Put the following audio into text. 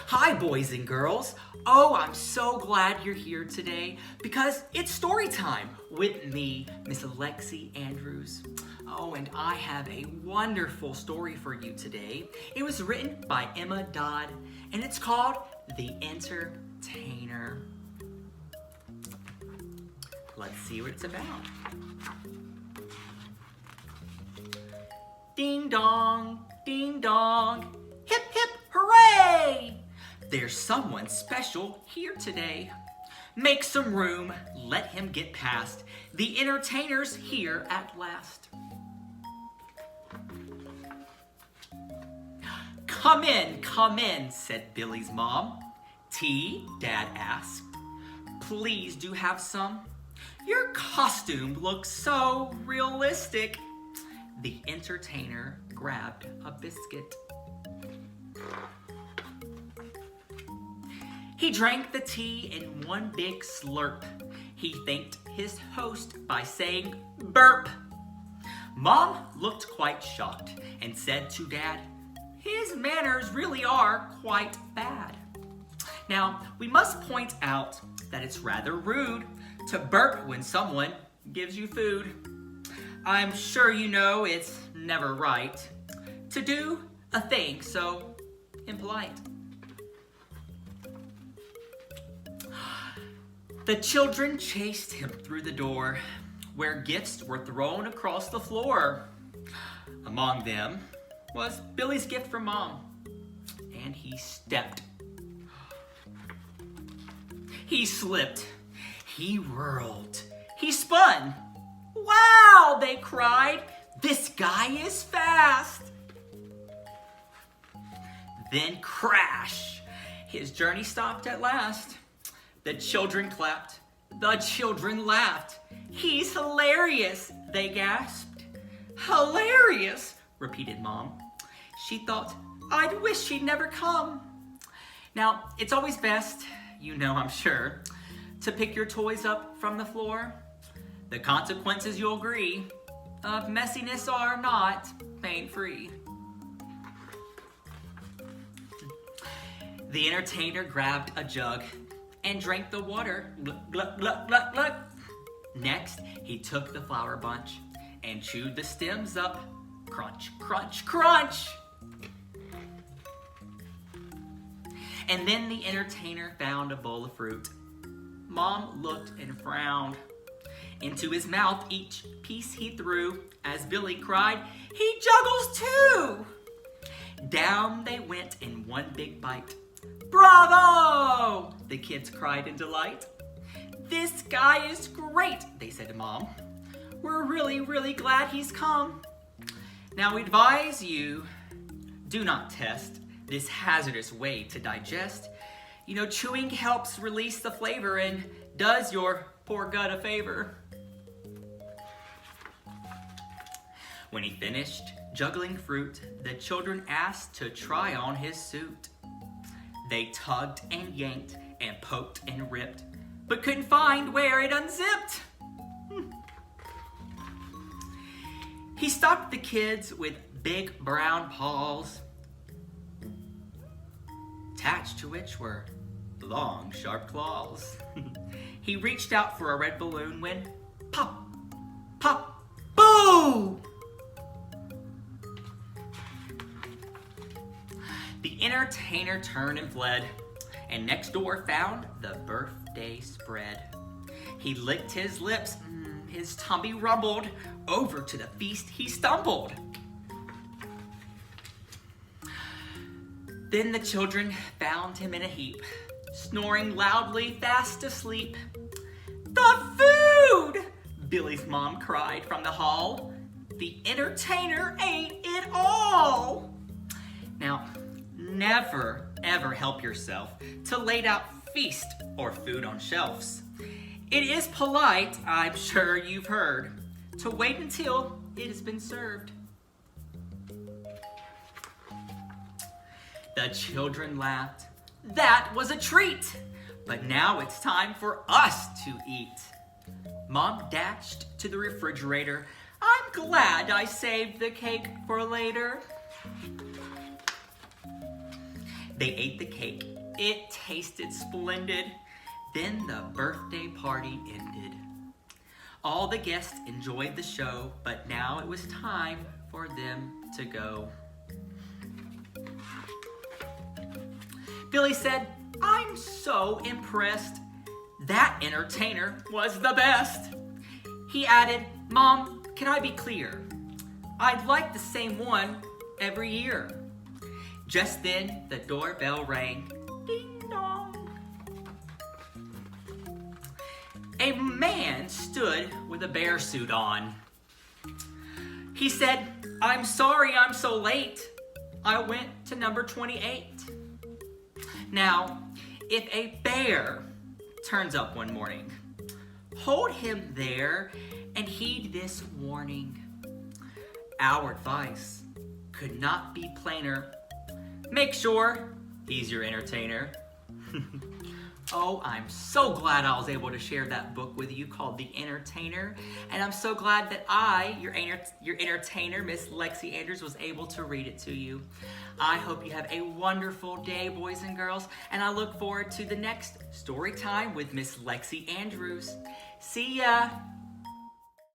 Hi, boys and girls. Oh, I'm so glad you're here today because it's story time with me, Miss Lexi Andrews. Oh, and I have a wonderful story for you today. It was written by Emma Dodd, and it's called The Entertainer. Let's see what it's about. Ding dong, hip hip hooray! There's someone special here today. Make some room, let him get past. The entertainer's here at last. Come in, said Billy's mom. Tea, Dad asked. Please do have some. Your costume looks so realistic. The entertainer grabbed a biscuit. He drank the tea in one big slurp. He thanked his host by saying, burp. Mom looked quite shocked and said to Dad, his manners really are quite bad. Now, we must point out that it's rather rude to burp when someone gives you food. I'm sure you know it's never right to do a thing so impolite. The children chased him through the door, where gifts were thrown across the floor. Among them was Billy's gift from Mom, and he stepped. He slipped, he whirled, he spun. Wow, they cried, this guy is fast. Then crash, his journey stopped at last. The children clapped, the children laughed. He's hilarious, they gasped. Hilarious, repeated Mom. She thought, I'd wish he'd never come. Now, it's always best, you know I'm sure, to pick your toys up from the floor. The consequences, you'll agree, of messiness are not pain-free. The entertainer grabbed a jug and drank the water. Gluck, gluck, gluck, gluck, gluck. Next, he took the flower bunch and chewed the stems up. Crunch, crunch, crunch. And then the entertainer found a bowl of fruit. Mom looked and frowned. Into his mouth each piece he threw. As Billy cried, he juggles too! Down they went in one big bite. Bravo! The kids cried in delight. This guy is great, they said to Mom. We're really, really glad he's come. Now we advise you, do not test this hazardous way to digest. You know, chewing helps release the flavor and does your poor gut a favor. When he finished juggling fruit, the children asked to try on his suit. They tugged and yanked and poked and ripped, but couldn't find where it unzipped. He stopped the kids with big brown paws, attached to which were long, sharp claws. He reached out for a red balloon when pop, pop, boo! The entertainer turned and fled, and next door found the birthday spread. He licked his lips, his tummy rumbled, over to the feast he stumbled. Then the children found him in a heap, snoring loudly, fast asleep. The food! Billy's mom cried from the hall. The entertainer ate it all! Now, never, ever help yourself to laid out feast or food on shelves. It is polite, I'm sure you've heard, to wait until it has been served. The children laughed. That was a treat, but now it's time for us to eat. Mom dashed to the refrigerator. I'm glad I saved the cake for later. They ate the cake. It tasted splendid. Then the birthday party ended. All the guests enjoyed the show, but now it was time for them to go. Billy said, "I'm so impressed. That entertainer was the best." He added, "Mom, can I be clear? I'd like the same one every year." Just then, the doorbell rang. Ding dong. A man stood with a bear suit on. He said, "I'm sorry I'm so late. I went to number 28. Now, if a bear turns up one morning, hold him there and heed this warning. Our advice could not be plainer. Make sure he's your entertainer." Oh, I'm so glad I was able to share that book with you called The Entertainer. And I'm so glad that I, your entertainer, Miss Lexi Andrews, was able to read it to you. I hope you have a wonderful day, boys and girls. And I look forward to the next story time with Miss Lexi Andrews. See ya!